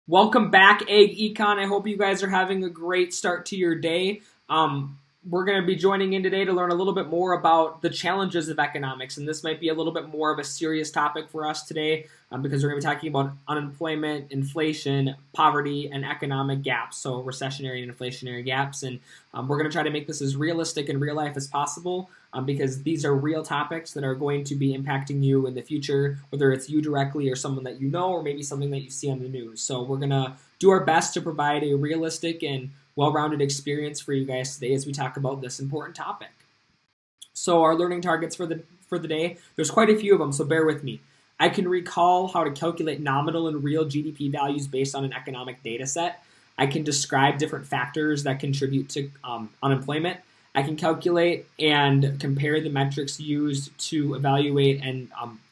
Welcome back, AgEcon. I hope you guys are having a great start to your day. We're going to be joining in today to learn a little bit more about the challenges of economics, and this might be a little bit more of a serious topic for us today because we're going to be talking about unemployment, inflation, poverty, and economic gaps, so recessionary and inflationary gaps, and we're going to try to make this as realistic in real life as possible because these are real topics that are going to be impacting you in the future, whether it's you directly or someone that you know or maybe something that you see on the news. So we're going to do our best to provide a realistic and well-rounded experience for you guys today as we talk about this important topic. So our learning targets for the day, there's quite a few of them, so bear with me. I can recall how to calculate nominal and real GDP values based on an economic data set. I can describe different factors that contribute to unemployment. I can calculate and compare the metrics used to evaluate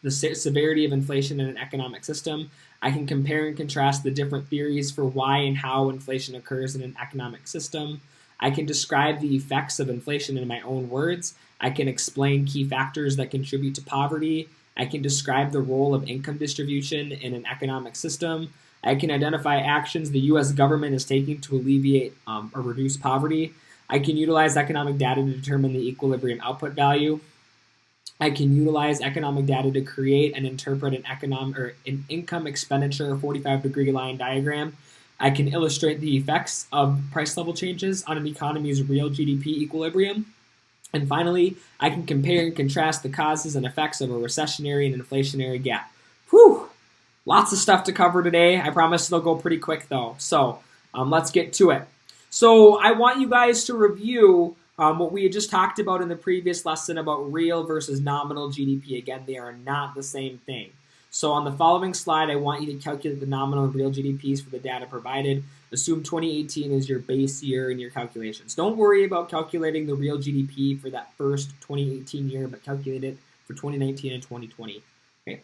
the severity of inflation in an economic system. I can compare and contrast the different theories for why and how inflation occurs in an economic system. I can describe the effects of inflation in my own words. I can explain key factors that contribute to poverty. I can describe the role of income distribution in an economic system. I can identify actions the U.S. government is taking to alleviate or reduce poverty. I can utilize economic data to determine the equilibrium output value. I can utilize economic data to create and interpret an income expenditure 45-degree line diagram. I can illustrate the effects of price level changes on an economy's real GDP equilibrium. And finally, I can compare and contrast the causes and effects of a recessionary and inflationary gap. Whew! Lots of stuff to cover today. I promise it'll go pretty quick though. So let's get to it. So I want you guys to review what we had just talked about in the previous lesson about real versus nominal GDP. Again, they are not the same thing. So on the following slide, I want you to calculate the nominal and real GDPs for the data provided. Assume 2018 is your base year in your calculations. Don't worry about calculating the real GDP for that first 2018 year, but calculate it for 2019 and 2020. Okay.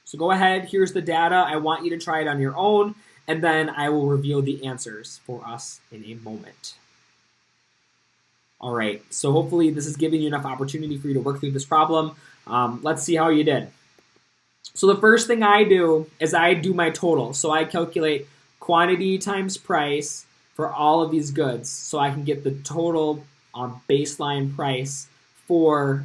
So go ahead. Here's the data. I want you to try it on your own, and then I will reveal the answers for us in a moment. All right, so hopefully this is giving you enough opportunity for you to work through this problem. Let's see how you did. So the first thing I do is I do my total. So I calculate quantity times price for all of these goods. So I can get the total baseline price for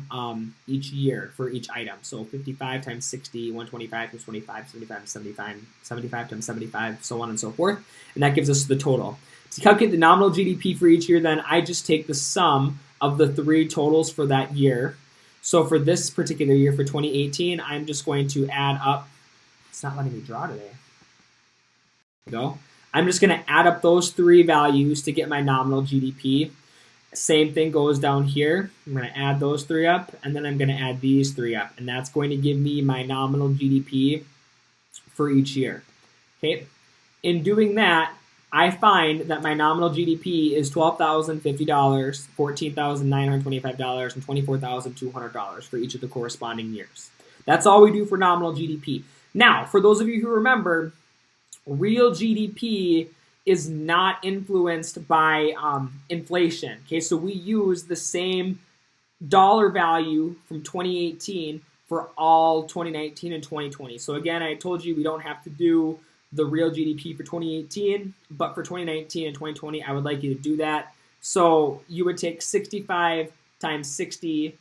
each year, for each item. So 55 times 60, 125 times 25, 75 times 75, 75 times 75, so on and so forth. And that gives us the total. To calculate the nominal GDP for each year, then I just take the sum of the three totals for that year. So for this particular year, for 2018, I'm just going to add up. It's not letting me draw today. There we go. I'm just going to add up those three values to get my nominal GDP. Same thing goes down here. I'm going to add those three up, and then I'm going to add these three up. And that's going to give me my nominal GDP for each year. Okay. In doing that, I find that my nominal GDP is $12,050, $14,925, and $24,200 for each of the corresponding years. That's all we do for nominal GDP. Now, for those of you who remember, real GDP is not influenced by inflation. Okay, so we use the same dollar value from 2018 for all 2019 and 2020. So again, I told you we don't have to do the real GDP for 2018, but for 2019 and 2020, I would like you to do that. So you would take 65 times 60.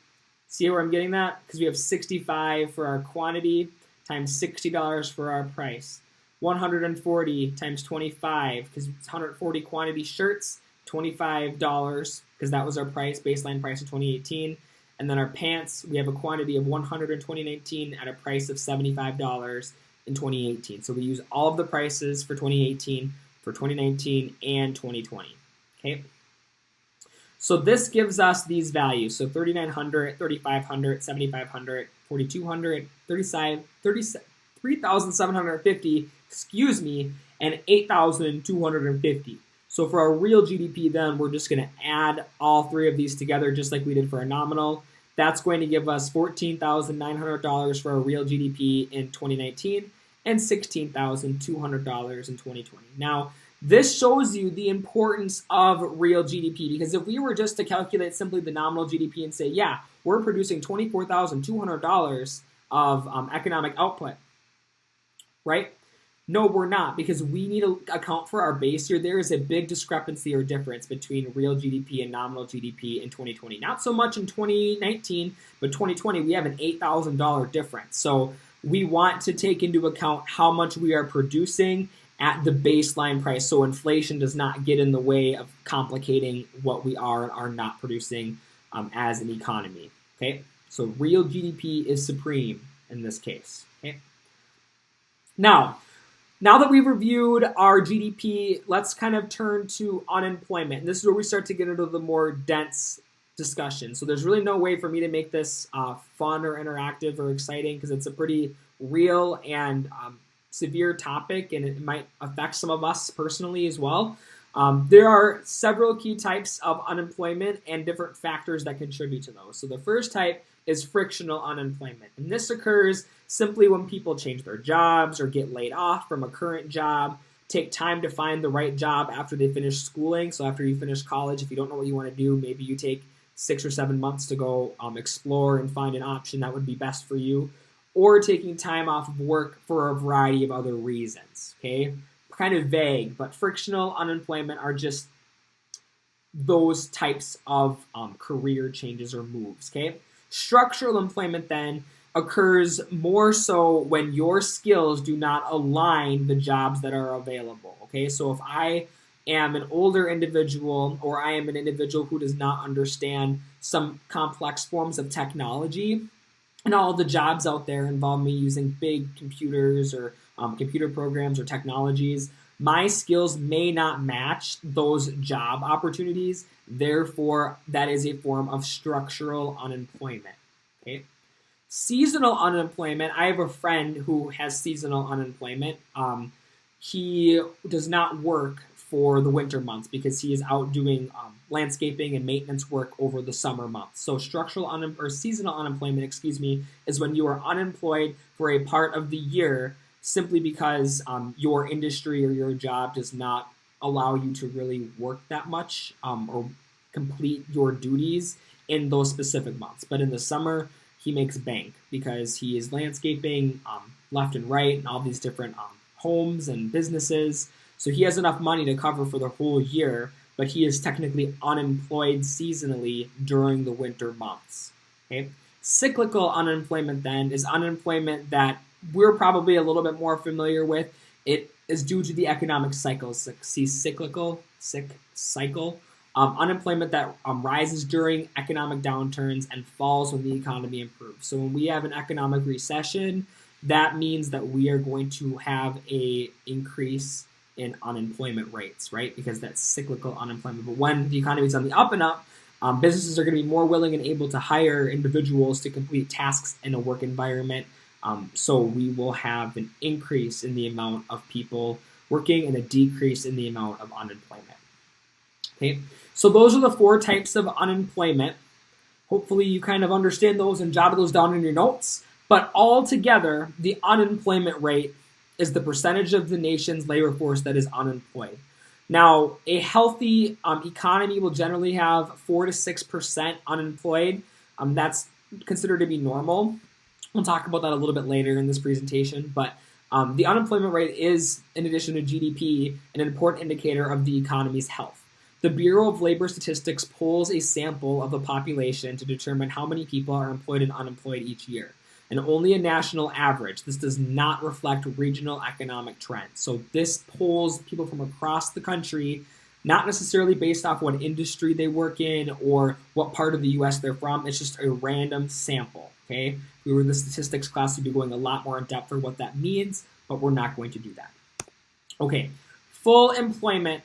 See where I'm getting that? Because we have 65 for our quantity times $60 for our price. 140 times 25, because it's 140 quantity shirts, $25, because that was our price, baseline price of 2018. And then our pants, we have a quantity of 100 in 2019 at a price of $75 in 2018. So we use all of the prices for 2018, for 2019, and 2020. Okay. So this gives us these values. So 3,900, 3,500, 7,500, 4,200, 3,750, excuse me, and 8,250. So for our real GDP then, we're just going to add all three of these together just like we did for our nominal. That's going to give us $14,900 for our real GDP in 2019 and $16,200 in 2020. Now, this shows you the importance of real GDP, because if we were just to calculate simply the nominal GDP and say, yeah, we're producing $24,200 of economic output, right? No, we're not, because we need to account for our base year. There is a big discrepancy or difference between real GDP and nominal GDP in 2020. Not so much in 2019, but 2020, we have an $8,000 difference. So we want to take into account how much we are producing at the baseline price, so inflation does not get in the way of complicating what we are and are not producing as an economy. Okay, so real GDP is supreme in this case. Okay, now that we've reviewed our GDP, let's kind of turn to unemployment. And this is where we start to get into the more dense discussion. So there's really no way for me to make this fun or interactive or exciting, because it's a pretty real and severe topic, and it might affect some of us personally as well. There are several key types of unemployment and different factors that contribute to those. So the first type is frictional unemployment. And this occurs simply when people change their jobs or get laid off from a current job, take time to find the right job after they finish schooling. So after you finish college, if you don't know what you want to do, maybe you take 6 or 7 months to go explore and find an option that would be best for you, or taking time off of work for a variety of other reasons. Okay, kind of vague, but frictional unemployment are just those types of career changes or moves. Okay, structural employment then occurs more so when your skills do not align the jobs that are available. Okay, so if I am an older individual, or I am an individual who does not understand some complex forms of technology, and all the jobs out there involve me using big computers or computer programs or technologies, my skills may not match those job opportunities. Therefore, that is a form of structural unemployment. Okay. Seasonal unemployment. I have a friend who has seasonal unemployment. He does not work for the winter months because he is out doing landscaping and maintenance work over the summer months. So seasonal unemployment, is when you are unemployed for a part of the year simply because your industry or your job does not allow you to really work that much or complete your duties in those specific months. But in the summer, he makes bank because he is landscaping left and right and all these different homes and businesses. So he has enough money to cover for the whole year, but he is technically unemployed seasonally during the winter months. Okay? Cyclical unemployment then is unemployment that we're probably a little bit more familiar with. It is due to the economic cycles. See cycle. Unemployment that rises during economic downturns and falls when the economy improves. So when we have an economic recession, that means that we are going to have a increase in unemployment rates, right? Because that's cyclical unemployment. But when the economy is on the up and up, businesses are going to be more willing and able to hire individuals to complete tasks in a work environment. So we will have an increase in the amount of people working and a decrease in the amount of unemployment. Okay, so those are the 4 types of unemployment. Hopefully you kind of understand those and jotted those down in your notes. But altogether, the unemployment rate is the percentage of the nation's labor force that is unemployed. Now, a healthy economy will generally have 4 to 6% unemployed. That's considered to be normal. We'll talk about that a little bit later in this presentation, but the unemployment rate is, in addition to GDP, an important indicator of the economy's health. The Bureau of Labor Statistics polls a sample of the population to determine how many people are employed and unemployed each year, and only a national average. This does not reflect regional economic trends. So this polls people from across the country, not necessarily based off what industry they work in or what part of the U.S. they're from. It's just a random sample, okay? If we were in the statistics class, we'd be going a lot more in depth for what that means, but we're not going to do that. Okay, full employment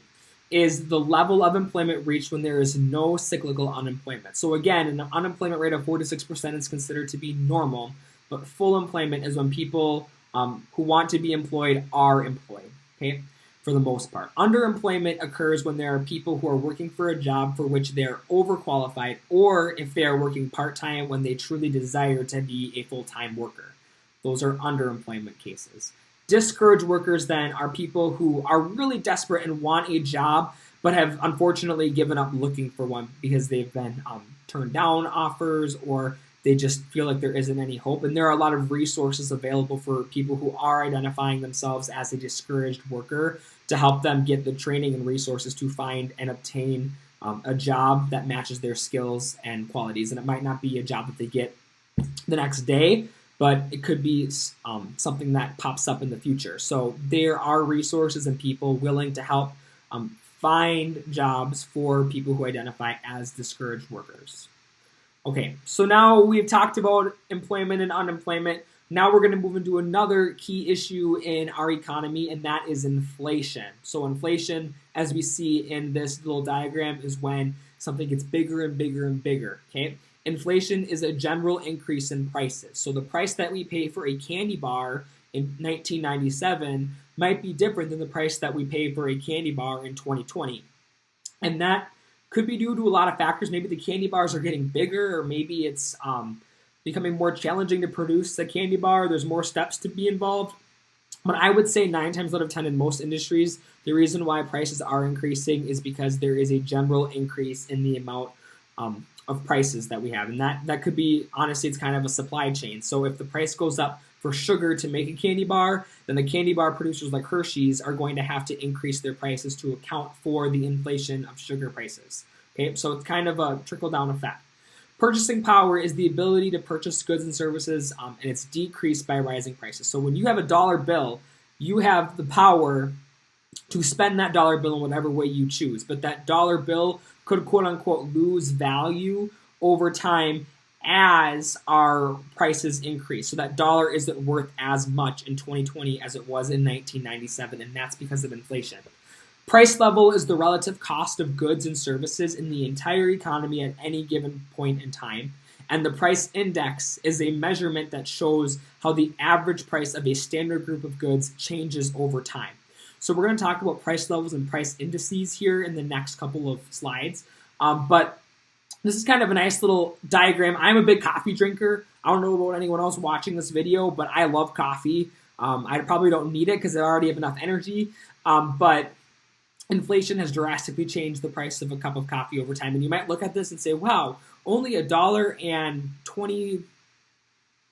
is the level of employment reached when there is no cyclical unemployment. So again, an unemployment rate of 4 to 6% is considered to be normal, but full employment is when people who want to be employed are employed, okay, for the most part. Underemployment occurs when there are people who are working for a job for which they are overqualified, or if they are working part-time when they truly desire to be a full-time worker. Those are underemployment cases. Discouraged workers then are people who are really desperate and want a job, but have unfortunately given up looking for one because they've been turned down offers, or they just feel like there isn't any hope. And there are a lot of resources available for people who are identifying themselves as a discouraged worker to help them get the training and resources to find and obtain a job that matches their skills and qualities. And it might not be a job that they get the next day, but it could be something that pops up in the future. So there are resources and people willing to help find jobs for people who identify as discouraged workers. Okay, so now we've talked about employment and unemployment. Now we're going to move into another key issue in our economy, and that is inflation. So inflation, as we see in this little diagram, is when something gets bigger and bigger and bigger, okay? Inflation is a general increase in prices. So the price that we pay for a candy bar in 1997 might be different than the price that we pay for a candy bar in 2020. And that could be due to a lot of factors. Maybe the candy bars are getting bigger, or maybe it's becoming more challenging to produce a candy bar. There's more steps to be involved. But I would say 9 times out of 10 in most industries, the reason why prices are increasing is because there is a general increase in the amount of prices that we have. And that could be, honestly, it's kind of a supply chain. So if the price goes up for sugar to make a candy bar, then the candy bar producers like Hershey's are going to have to increase their prices to account for the inflation of sugar prices. Okay, so it's kind of a trickle-down effect. Purchasing power is the ability to purchase goods and services, and it's decreased by rising prices. So when you have a dollar bill, you have the power to spend that dollar bill in whatever way you choose. But that dollar bill could, quote-unquote, lose value over time as our prices increase. So that dollar isn't worth as much in 2020 as it was in 1997, and that's because of inflation. Price level is the relative cost of goods and services in the entire economy at any given point in time. And the price index is a measurement that shows how the average price of a standard group of goods changes over time. So we're going to talk about price levels and price indices here in the next couple of slides. But this is kind of a nice little diagram. I'm a big coffee drinker. I don't know about anyone else watching this video, but I love coffee. I probably don't need it because I already have enough energy. But inflation has drastically changed the price of a cup of coffee over time. And you might look at this and say, wow, only $1.20,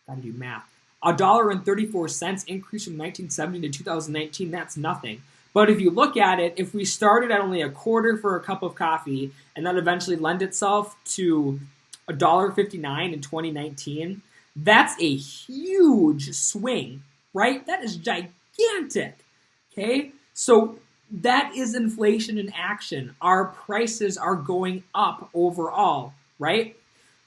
gotta do math, $1.34 increase from 1970 to 2019, that's nothing. But if you look at it, if we started at only a quarter for a cup of coffee and that eventually lend itself to $1.59 in 2019, that's a huge swing, right? That is gigantic, okay? So that is inflation in action. Our prices are going up overall, right?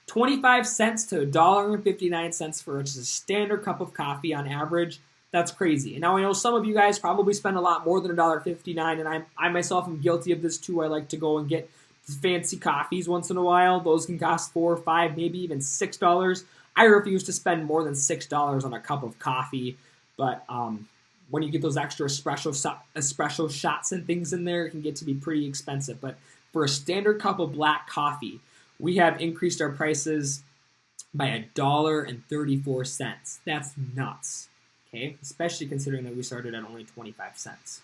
25 cents to $1.59 for just a standard cup of coffee on average. That's crazy. And now I know some of you guys probably spend a lot more than $1.59, and I myself am guilty of this too. I like to go and get fancy coffees once in a while. Those can cost $4, $5, maybe even $6. I refuse to spend more than $6 on a cup of coffee, but when you get those extra espresso shots and things in there, it can get to be pretty expensive. But for a standard cup of black coffee, we have increased our prices by $1.34. That's nuts. Okay, especially considering that we started at only 25 cents.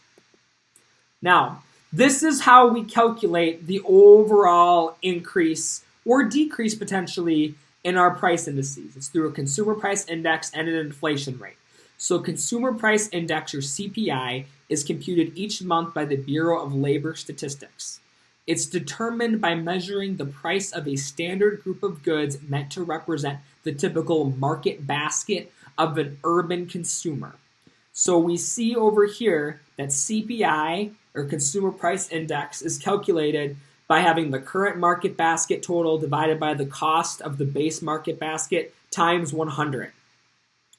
Now, this is how we calculate the overall increase or decrease potentially in our price indices. It's through a consumer price index and an inflation rate. So consumer price index, or CPI, is computed each month by the Bureau of Labor Statistics. It's determined by measuring the price of a standard group of goods meant to represent the typical market basket of an urban consumer. So we see over here that CPI, or Consumer Price Index, is calculated by having the current market basket total divided by the cost of the base market basket times 100.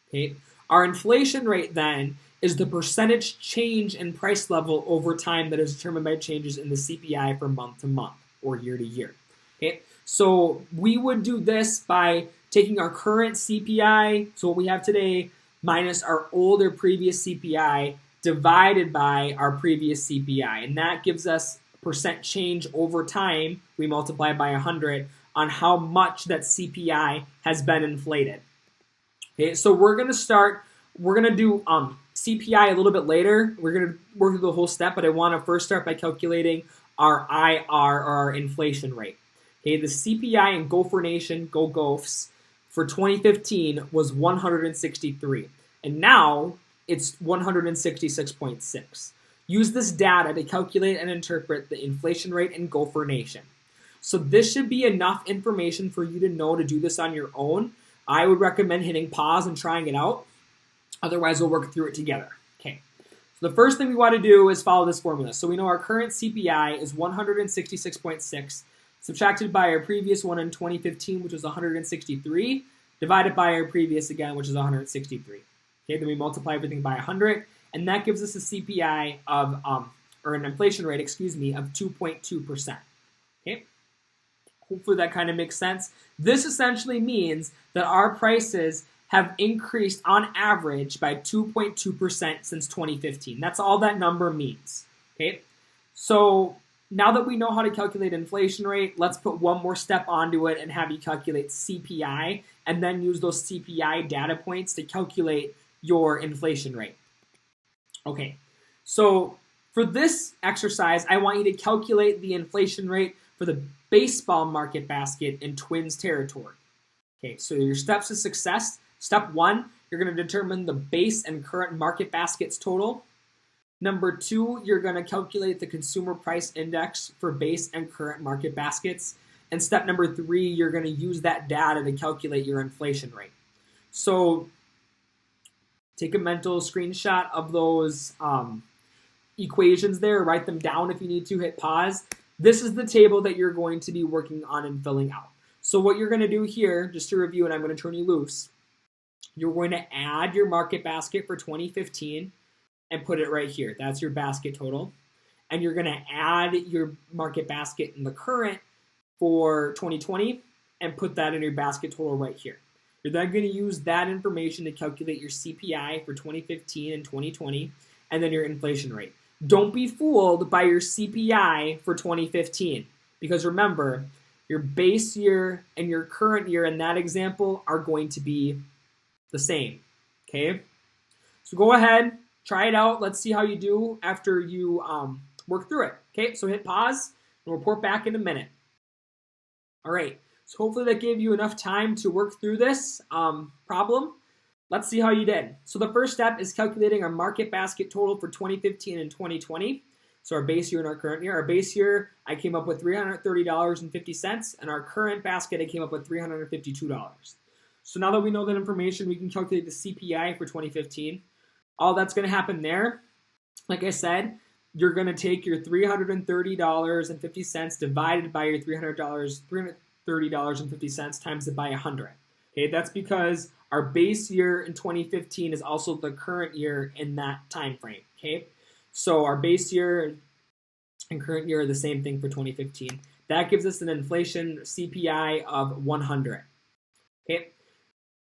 Okay? Our inflation rate then is the percentage change in price level over time that is determined by changes in the CPI from month to month or year to year. Okay? So we would do this by taking our current CPI, so what we have today, minus our older previous CPI divided by our previous CPI. And that gives us percent change over time. We multiply by 100 on how much that CPI has been inflated. Okay, so we're going to do CPI a little bit later. We're going to work through the whole step, but I want to first start by calculating our IR, or our inflation rate. Okay, the CPI in Gopher Nation, go Gophs, for 2015 was 163, and now it's 166.6. Use this data to calculate and interpret the inflation rate in Gopher Nation. So this should be enough information for you to know to do this on your own. I would recommend hitting pause and trying it out. Otherwise, we'll work through it together. Okay. So the first thing we want to do is follow this formula. So we know our current CPI is 166.6, subtracted by our previous one in 2015, which was 163, divided by our previous again, which is 163. Okay, then we multiply everything by 100, and that gives us a CPI of, or an inflation rate, excuse me, of 2.2%. Okay, hopefully that kind of makes sense. This essentially means that our prices have increased on average by 2.2% since 2015. That's all that number means. Okay, so now that we know how to calculate inflation rate, let's put one more step onto it and have you calculate CPI, and then use those CPI data points to calculate your inflation rate. Okay, so for this exercise, I want you to calculate the inflation rate for the baseball market basket in Twins territory. Okay, so your steps to success. Step 1, you're going to determine the base and current market baskets total. Number 2, you're going to calculate the consumer price index for base and current market baskets. And step number 3, you're going to use that data to calculate your inflation rate. So take a mental screenshot of those equations there, write them down if you need to, hit pause. This is the table that you're going to be working on and filling out. So what you're going to do here, just to review, and I'm going to turn you loose, you're going to add your market basket for 2015 and put it right here. That's your basket total. And you're going to add your market basket in the current for 2020 and put that in your basket total right here. You're then going to use that information to calculate your CPI for 2015 and 2020, and then your inflation rate. Don't be fooled by your CPI for 2015, because remember, your base year and your current year in that example are going to be the same. Okay? So go ahead, try it out. Let's see how you do after you work through it. Okay, so hit pause and report back in a minute. All right, so hopefully that gave you enough time to work through this problem. Let's see how you did. So the first step is calculating our market basket total for 2015 and 2020. So our base year and our current year. Our base year, I came up with $330.50, and our current basket, I came up with $352. So now that we know that information, we can calculate the CPI for 2015. All that's going to happen there, like I said, you're going to take your $330.50 divided by your $330.50 times it by 100. Okay, that's because our base year in 2015 is also the current year in that time frame. Okay, so our base year and current year are the same thing for 2015. That gives us an inflation CPI of 100. Okay,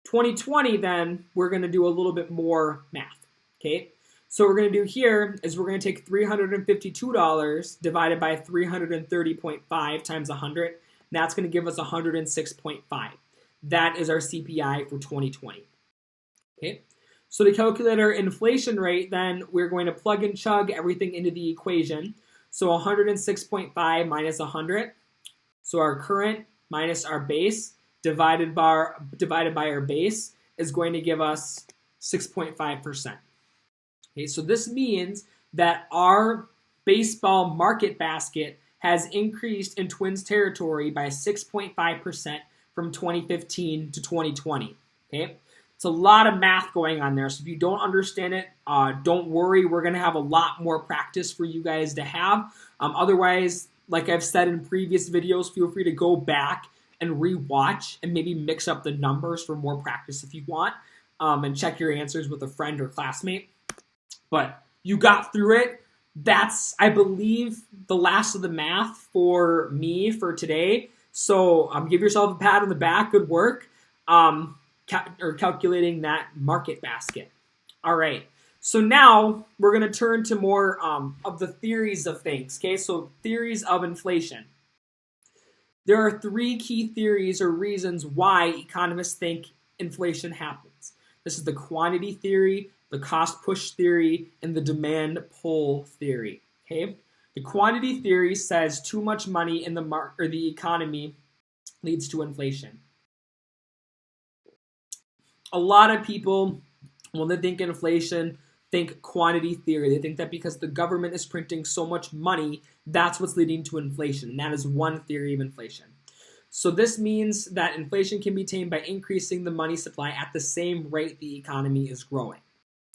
2020 then, we're going to do a little bit more math. Okay, so what we're going to do here is we're going to take $352 divided by 330.5 times 100, and that's going to give us 106.5. That is our CPI for 2020. Okay, so to calculate our inflation rate, then we're going to plug and chug everything into the equation. So 106.5 minus 100, so our current minus our base divided by our base is going to give us 6.5%. Okay, so this means that our baseball market basket has increased in Twins territory by 6.5% from 2015 to 2020. Okay, it's a lot of math going on there. So if you don't understand it, don't worry. We're going to have a lot more practice for you guys to have. Otherwise, like I've said in previous videos, feel free to go back and re-watch and maybe mix up the numbers for more practice if you want, and check your answers with a friend or classmate. But you got through it. That's, I believe, the last of the math for me for today. So give yourself a pat on the back. Good work. Calculating that market basket. All right. So now we're going to turn to more of the theories of things. Okay, so theories of inflation. There are 3 key theories or reasons why economists think inflation happens. This is the quantity theory, the cost push theory, and the demand pull theory. Okay, the quantity theory says too much money in the the economy leads to inflation. a lot of people, when they think inflation, think quantity theory. They think that because the government is printing so much money, that's what's leading to inflation. And that is one theory of inflation. So this means that inflation can be tamed by increasing the money supply at the same rate the economy is growing.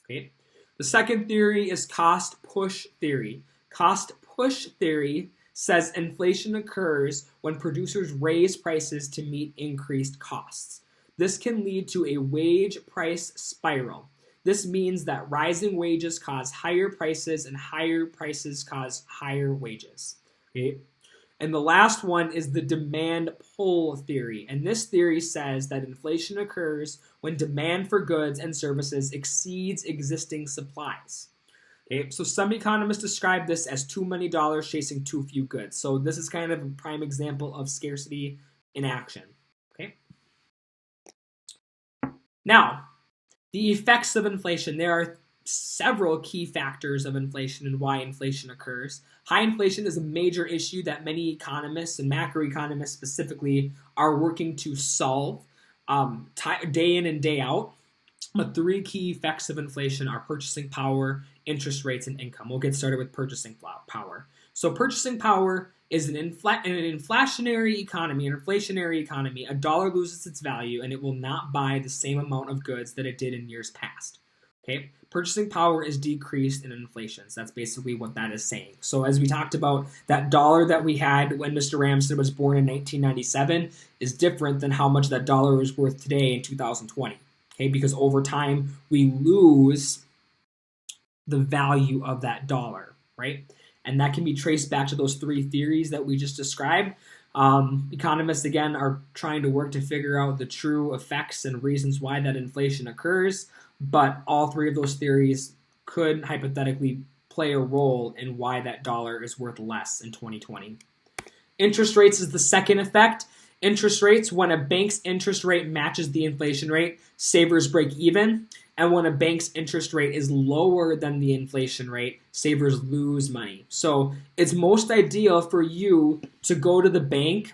Okay. The second theory is cost push theory. Cost push theory says inflation occurs when producers raise prices to meet increased costs. This can lead to a wage price spiral. This means that rising wages cause higher prices and higher prices cause higher wages. Okay? And the last one is the demand pull theory. And this theory says that inflation occurs when demand for goods and services exceeds existing supplies. Okay, so some economists describe this as too many dollars chasing too few goods. So this is kind of a prime example of scarcity in action. Okay. Now, the effects of inflation. There are several key factors of inflation and why inflation occurs. High inflation is a major issue that many economists and macroeconomists specifically are working to solve day in and day out. But three key effects of inflation are purchasing power, interest rates, and income. We'll get started with purchasing power. So purchasing power is in an inflationary economy, an inflationary economy. A dollar loses its value and it will not buy the same amount of goods that it did in years past. Okay, purchasing power is decreased in inflation. So that's basically what that is saying. So as we talked about, that dollar that we had when Mr. Ramsden was born in 1997 is different than how much that dollar is worth today in 2020. Okay, because over time we lose the value of that dollar, right? And that can be traced back to those three theories that we just described. Economists, again, are trying to work to figure out the true effects and reasons why that inflation occurs. But all three of those theories could hypothetically play a role in why that dollar is worth less in 2020. Interest rates is the second effect. Interest rates, when a bank's interest rate matches the inflation rate, savers break even. And when a bank's interest rate is lower than the inflation rate, savers lose money. So it's most ideal for you to go to the bank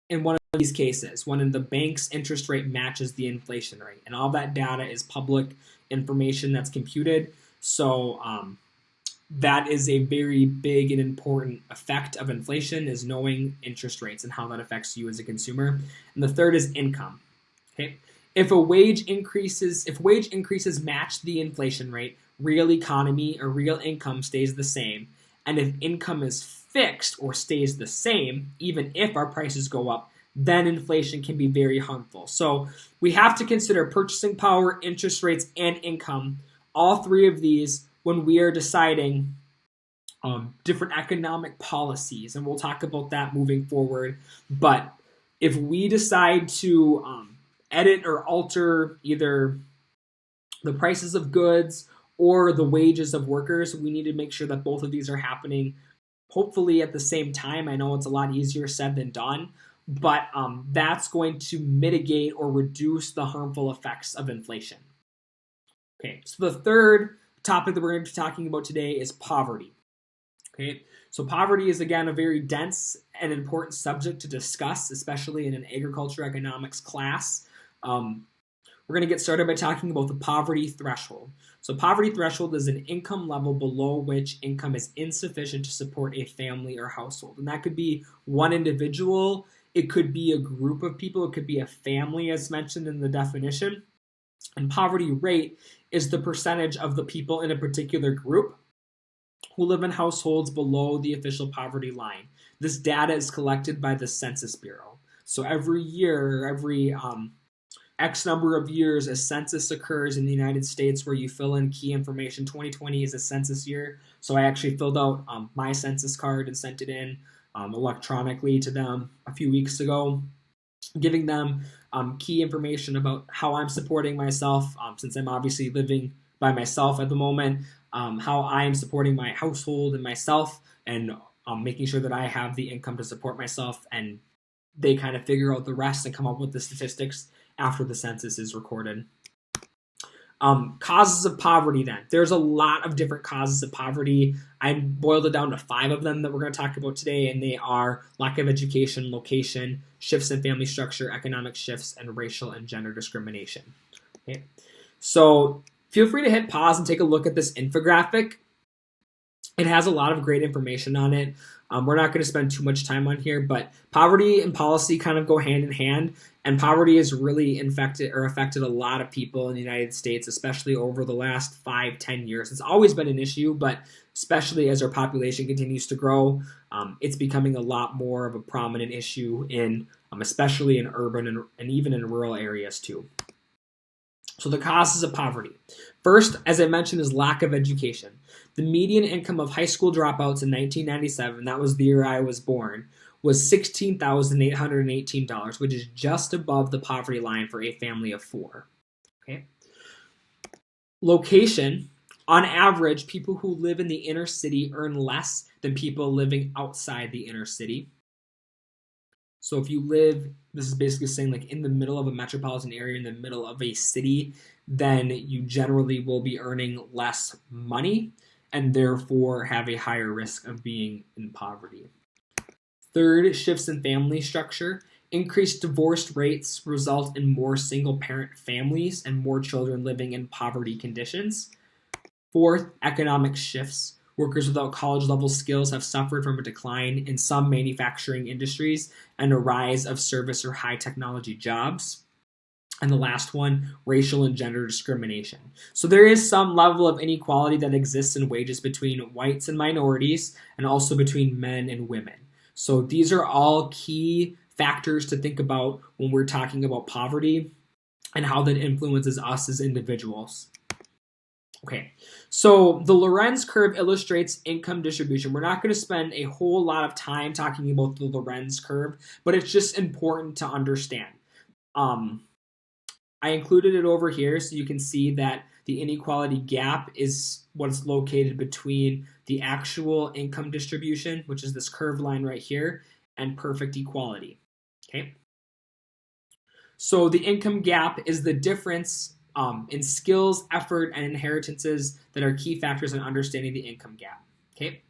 in one of these cases, when the bank's interest rate matches the inflation rate. And all that data is public information that's computed. So that is a very big and important effect of inflation, is knowing interest rates and how that affects you as a consumer. And the third is income. Okay. If wage increases match the inflation rate, real economy or real income stays the same. And if income is fixed or stays the same, even if our prices go up, then inflation can be very harmful. So we have to consider purchasing power, interest rates, and income, all three of these, when we are deciding different economic policies. And we'll talk about that moving forward. But if we decide to edit or alter either the prices of goods or the wages of workers, we need to make sure that both of these are happening hopefully at the same time. I know it's a lot easier said than done, but that's going to mitigate or reduce the harmful effects of inflation. Okay, so the third topic that we're going to be talking about today is poverty. Okay, so poverty is, again, a very dense and important subject to discuss, especially in an agriculture economics class. We're going to get started by talking about the poverty threshold. So poverty threshold is an income level below which income is insufficient to support a family or household. And that could be one individual, it could be a group of people, it could be a family as mentioned in the definition. And poverty rate is the percentage of the people in a particular group who live in households below the official poverty line. This data is collected by the Census Bureau. So every year, every X number of years, a census occurs in the United States where you fill in key information. 2020 is a census year, so I actually filled out my census card and sent it in electronically to them a few weeks ago, giving them key information about how I'm supporting myself, since I'm obviously living by myself at the moment, how I am supporting my household and myself, and making sure that I have the income to support myself, and they kind of figure out the rest and come up with the statistics after the census is recorded. Causes of poverty then. There's a lot of different causes of poverty. I boiled it down to 5 of them that we're going to talk about today, and they are lack of education, location, shifts in family structure, economic shifts, and racial and gender discrimination. Okay. So feel free to hit pause and take a look at this infographic. It has a lot of great information on it. We're not going to spend too much time on here, but poverty and policy kind of go hand in hand, and poverty has really affected a lot of people in the United States, especially over the last 5-10 years. It's always been an issue, but especially as our population continues to grow, it's becoming a lot more of a prominent issue especially in urban and even in rural areas too. So the causes of poverty. First, as I mentioned, is lack of education. The median income of high school dropouts in 1997, that was the year I was born, was $16,818, which is just above the poverty line for a family of 4. Okay. Location. On average, people who live in the inner city earn less than people living outside the inner city. So if you live, this is basically saying like in the middle of a metropolitan area, in the middle of a city, then you generally will be earning less money and therefore have a higher risk of being in poverty. Third, shifts in family structure. Increased divorce rates result in more single-parent families and more children living in poverty conditions. Fourth, economic shifts. Workers without college-level skills have suffered from a decline in some manufacturing industries and a rise of service or high-technology jobs. And the last one, racial and gender discrimination. So there is some level of inequality that exists in wages between whites and minorities and also between men and women. So these are all key factors to think about when we're talking about poverty and how that influences us as individuals. Okay, so the Lorenz curve illustrates income distribution. We're not going to spend a whole lot of time talking about the Lorenz curve, but it's just important to understand. I included it over here so you can see that the inequality gap is what's located between the actual income distribution, which is this curved line right here, and perfect equality. Okay. So the income gap is the difference in skills, effort, and inheritances that are key factors in understanding the income gap. Okay.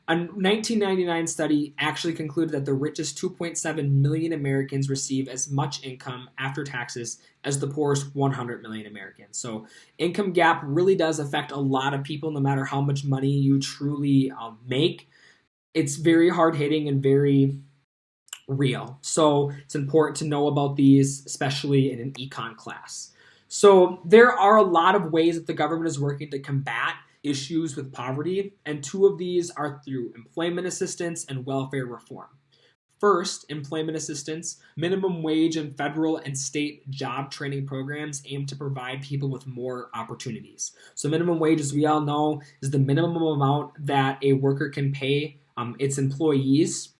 A 1999 study actually concluded that the richest 2.7 million Americans receive as much income after taxes as the poorest 100 million Americans. So income gap really does affect a lot of people no matter how much money you truly make. It's very hard-hitting and very real. So it's important to know about these, especially in an econ class. So there are a lot of ways that the government is working to combat issues with poverty, and 2 of these are through employment assistance and welfare reform. First, employment assistance. Minimum wage and federal and state job training programs aim to provide people with more opportunities. So minimum wage, as we all know, is the minimum amount that a worker can pay its employees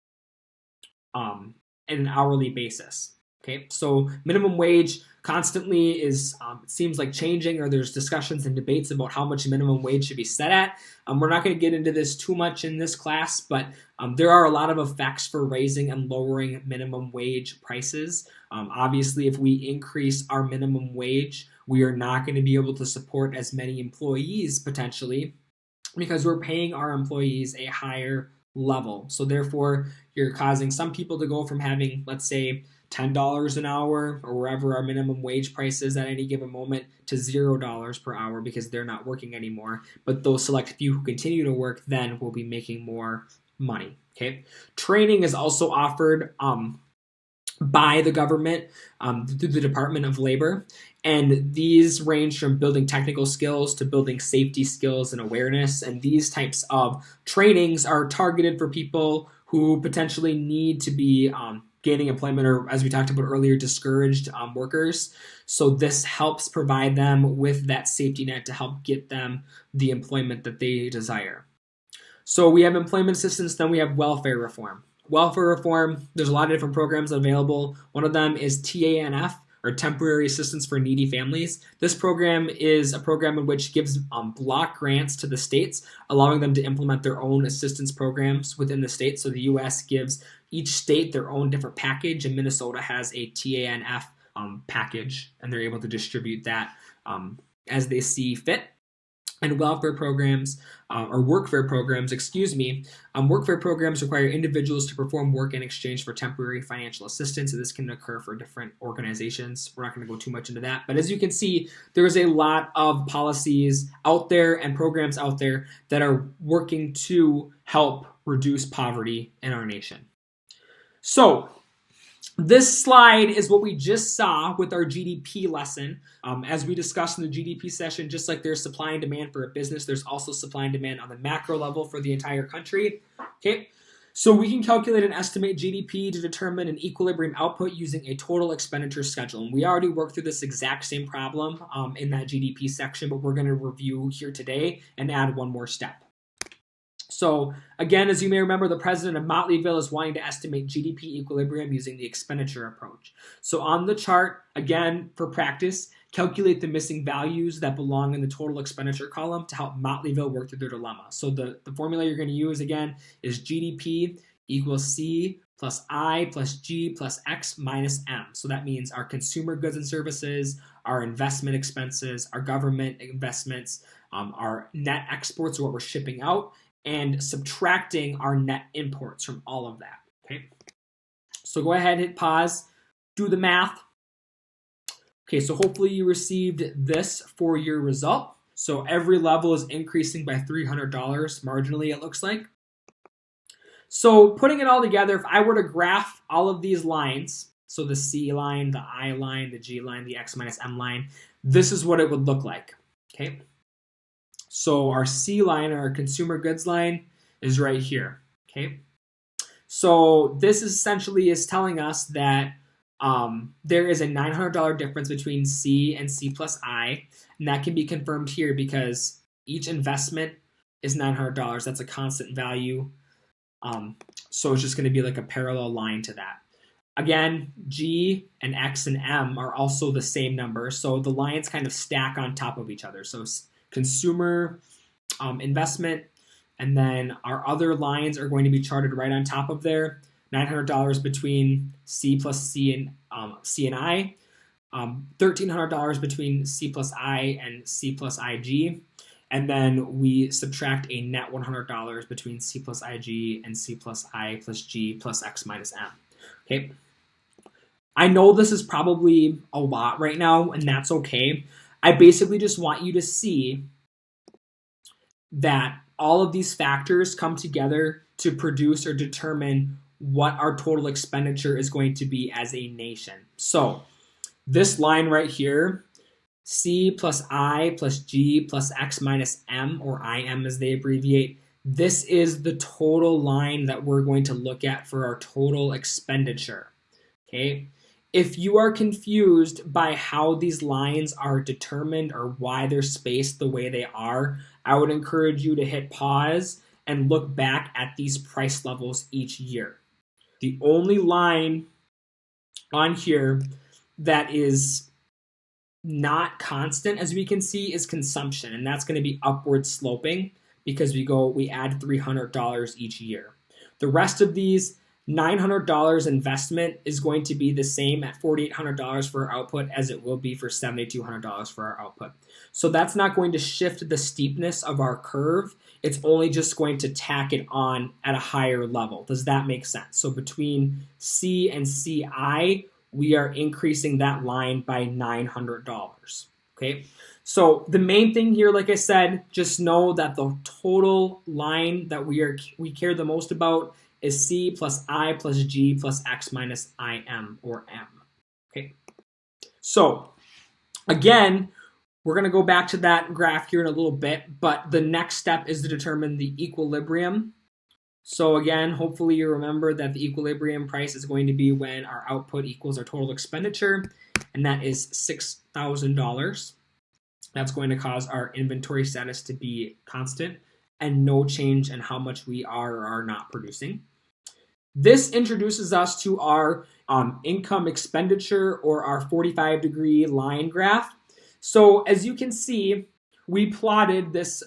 on an hourly basis. Okay, so minimum wage constantly is, it seems like changing, or there's discussions and debates about how much minimum wage should be set at. We're not going to get into this too much in this class, but there are a lot of effects for raising and lowering minimum wage prices. Obviously, if we increase our minimum wage, we are not going to be able to support as many employees potentially because we're paying our employees a higher level. So therefore, you're causing some people to go from having, let's say, $10 an hour or wherever our minimum wage price is at any given moment to $0 per hour because they're not working anymore. But those select few who continue to work then will be making more money. Okay. Training is also offered by the government through the Department of Labor. And these range from building technical skills to building safety skills and awareness. And these types of trainings are targeted for people who potentially need to be gaining employment, or as we talked about earlier, discouraged workers. So this helps provide them with that safety net to help get them the employment that they desire. So we have employment assistance, then we have welfare reform. Welfare reform, there's a lot of different programs available. One of them is TANF, or Temporary Assistance for Needy Families. This program is a program in which gives block grants to the states, allowing them to implement their own assistance programs within the state. So the U.S. gives each state their own different package, and Minnesota has a TANF package, and they're able to distribute that as they see fit. And welfare programs, or workfare programs, workfare programs require individuals to perform work in exchange for temporary financial assistance. And this can occur for different organizations. We're not going to go too much into that. But as you can see, there's a lot of policies out there and programs out there that are working to help reduce poverty in our nation. So, this slide is what we just saw with our GDP lesson. As we discussed in the GDP session, just like there's supply and demand for a business, there's also supply and demand on the macro level for the entire country. Okay, so we can calculate and estimate GDP to determine an equilibrium output using a total expenditure schedule. And we already worked through this exact same problem in that GDP section, but we're going to review here today and add one more step. So again, as you may remember, the president of Motleyville is wanting to estimate GDP equilibrium using the expenditure approach. So on the chart, again, for practice, calculate the missing values that belong in the total expenditure column to help Motleyville work through their dilemma. So the formula you're going to use, again, is GDP equals C plus I plus G plus X minus M. So that means our consumer goods and services, our investment expenses, our government investments, our net exports, or what we're shipping out, and subtracting our net imports from all of that, okay? So go ahead, hit pause, do the math. Okay, so hopefully you received this for your result. So every level is increasing by $300 marginally, it looks like. So putting it all together, if I were to graph all of these lines, so the C line, the I line, the G line, the X minus M line, this is what it would look like, okay? So our C line, our consumer goods line, is right here, okay? So this essentially is telling us that there is a $900 difference between C and C plus I, and that can be confirmed here because each investment is $900. That's a constant value. So it's just going to be like a parallel line to that. Again, G and X and M are also the same number, so the lines kind of stack on top of each other. So consumer investment, and then our other lines are going to be charted right on top of there. $900 between C plus C and I, $1,300 between C plus I and C plus IG, and then we subtract a net $100 between C plus IG and C plus I plus G plus X minus M. Okay. I know this is probably a lot right now, and that's okay. I basically just want you to see that all of these factors come together to produce or determine what our total expenditure is going to be as a nation. So this line right here, C plus I plus G plus X minus M, or IM as they abbreviate, this is the total line that we're going to look at for our total expenditure, okay? If you are confused by how these lines are determined or why they're spaced the way they are, I would encourage you to hit pause and look back at these price levels each year. The only line on here that is not constant, as we can see, is consumption, and that's going to be upward sloping because we add $300 each year. The rest of these, $900 investment is going to be the same at $4,800 for our output as it will be for $7,200 for our output. So that's not going to shift the steepness of our curve. It's only just going to tack it on at a higher level. Does that make sense? So between C and CI, we are increasing that line by $900, okay? So the main thing here, like I said, just know that the total line that we care the most about is C plus I plus G plus X minus IM, or M, okay? So again, we're going to go back to that graph here in a little bit, but the next step is to determine the equilibrium. So again, hopefully you remember that the equilibrium price is going to be when our output equals our total expenditure, and that is $6,000. That's going to cause our inventory status to be constant and no change in how much we are or are not producing. This introduces us to our income expenditure, or our 45-degree line graph. So as you can see, we plotted this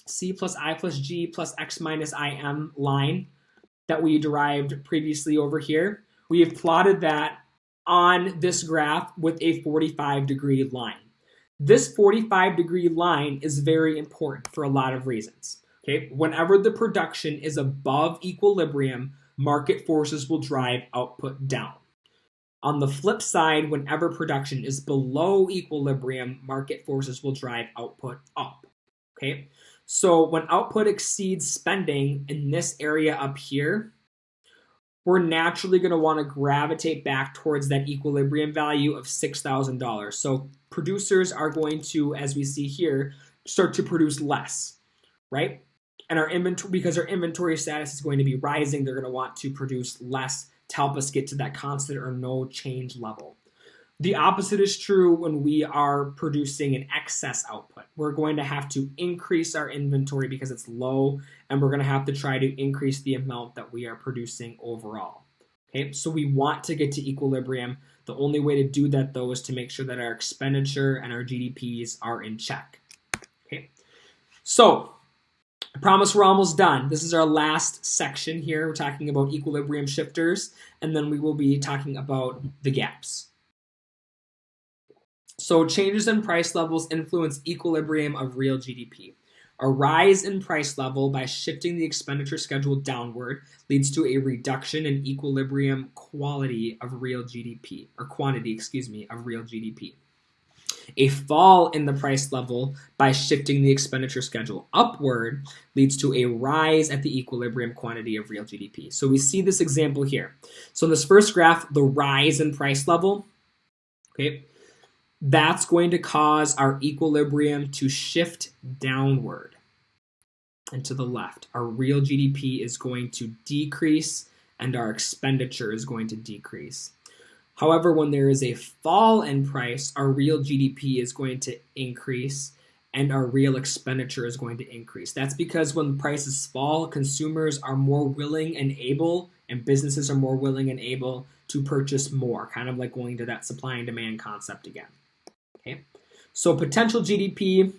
C plus I plus G plus X minus IM line that we derived previously over here. We have plotted that on this graph with a 45-degree line. This 45-degree line is very important for a lot of reasons. Okay, whenever the production is above equilibrium, market forces will drive output down. On the flip side, whenever production is below equilibrium, market forces will drive output up. Okay, so when output exceeds spending in this area up here, we're naturally going to want to gravitate back towards that equilibrium value of $6,000. So producers are going to, as we see here, start to produce less, right? And our inventory, because our inventory status is going to be rising, they're going to want to produce less to help us get to that constant or no change level. The opposite is true when we are producing an excess output. We're going to have to increase our inventory because it's low, and we're going to have to try to increase the amount that we are producing overall. Okay, so we want to get to equilibrium. The only way to do that, though, is to make sure that our expenditure and our GDPs are in check. Okay, so I promise we're almost done. This is our last section here. We're talking about equilibrium shifters, and then we will be talking about the gaps. So changes in price levels influence equilibrium of real GDP. A rise in price level by shifting the expenditure schedule downward leads to a reduction in equilibrium quality of real GDP, or quantity, of real GDP. A fall in the price level by shifting the expenditure schedule upward leads to a rise at the equilibrium quantity of real GDP. So we see this example here. So in this first graph, the rise in price level, okay, that's going to cause our equilibrium to shift downward and to the left. Our real GDP is going to decrease and our expenditure is going to decrease. However, when there is a fall in price, our real GDP is going to increase and our real expenditure is going to increase. That's because when prices fall, consumers are more willing and able, and businesses are more willing and able to purchase more, kind of like going to that supply and demand concept again. Okay, so potential GDP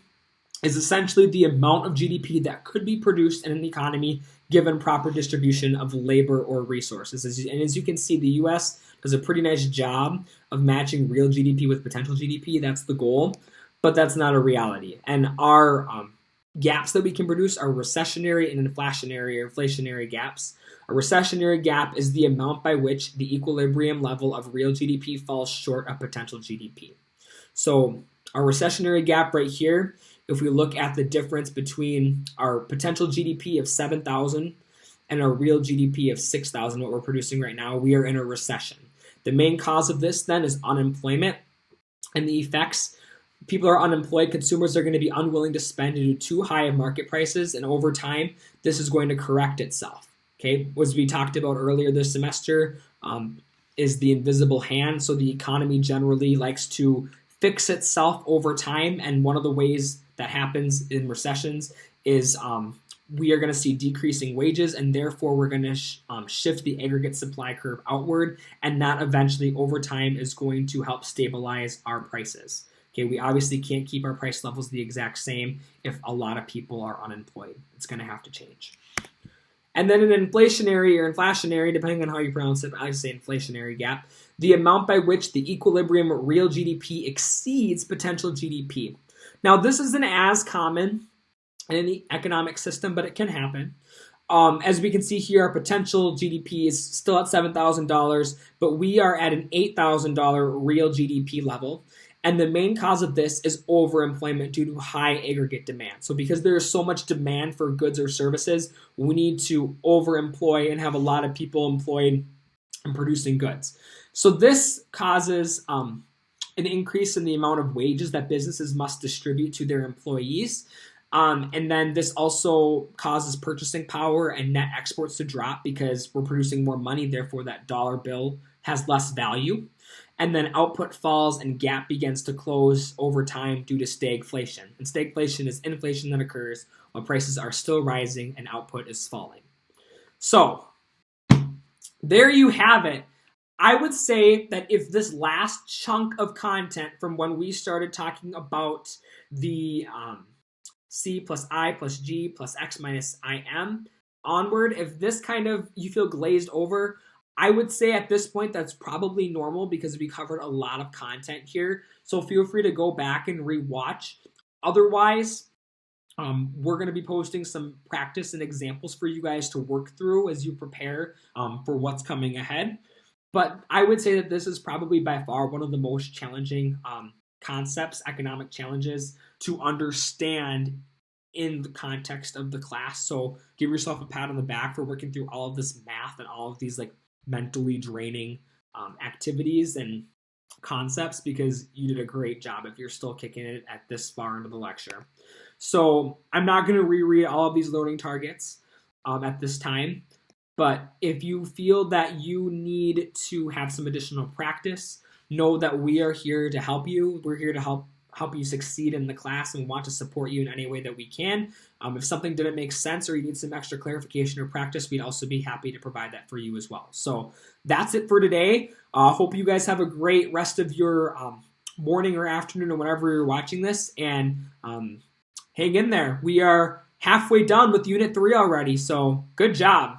is essentially the amount of GDP that could be produced in an economy given proper distribution of labor or resources. And as you can see, the U.S. does a pretty nice job of matching real GDP with potential GDP. That's the goal, but that's not a reality. And our gaps that we can produce are recessionary and inflationary gaps. A recessionary gap is the amount by which the equilibrium level of real GDP falls short of potential GDP. So our recessionary gap right here, if we look at the difference between our potential GDP of 7,000 and our real GDP of 6,000, what we're producing right now, we are in a recession. The main cause of this then is unemployment and the effects. People are unemployed, consumers are going to be unwilling to spend due to too high of market prices, and over time, this is going to correct itself. Okay, as we talked about earlier this semester, is the invisible hand. So the economy generally likes to fix itself over time, and one of the ways that happens in recessions is we are going to see decreasing wages, and therefore we're going to shift the aggregate supply curve outward, and that eventually over time is going to help stabilize our prices. Okay, we obviously can't keep our price levels the exact same if a lot of people are unemployed. It's going to have to change. And then an inflationary or inflationary, depending on how you pronounce it, I say inflationary gap, the amount by which the equilibrium real GDP exceeds potential GDP. Now, this isn't as common in the economic system, but it can happen. As we can see here, our potential GDP is still at $7,000, but we are at an $8,000 real GDP level. And the main cause of this is overemployment due to high aggregate demand. So because there is so much demand for goods or services, we need to overemploy and have a lot of people employed in producing goods. So this causes an increase in the amount of wages that businesses must distribute to their employees. And then this also causes purchasing power and net exports to drop because we're producing more money, therefore that dollar bill has less value. And then output falls and gap begins to close over time due to stagflation. And stagflation is inflation that occurs while prices are still rising and output is falling. So there you have it. I would say that if this last chunk of content from when we started talking about the C plus I plus G plus X minus IM onward, if this kind of you feel glazed over, I would say at this point that's probably normal because we covered a lot of content here. So feel free to go back and rewatch. Otherwise, we're going to be posting some practice and examples for you guys to work through as you prepare for what's coming ahead. But I would say that this is probably by far one of the most challenging concepts, economic challenges to understand in the context of the class. So give yourself a pat on the back for working through all of this math and all of these like mentally draining activities and concepts, because you did a great job if you're still kicking it at this far into the lecture. So I'm not going to reread all of these learning targets at this time, but if you feel that you need to have some additional practice, know that we are here to help you. We're here to help you succeed in the class and want to support you in any way that we can. If something didn't make sense or you need some extra clarification or practice, we'd also be happy to provide that for you as well. So that's it for today. Hope you guys have a great rest of your morning or afternoon or whenever you're watching this. And hang in there. We are halfway done with Unit 3 already, so good job.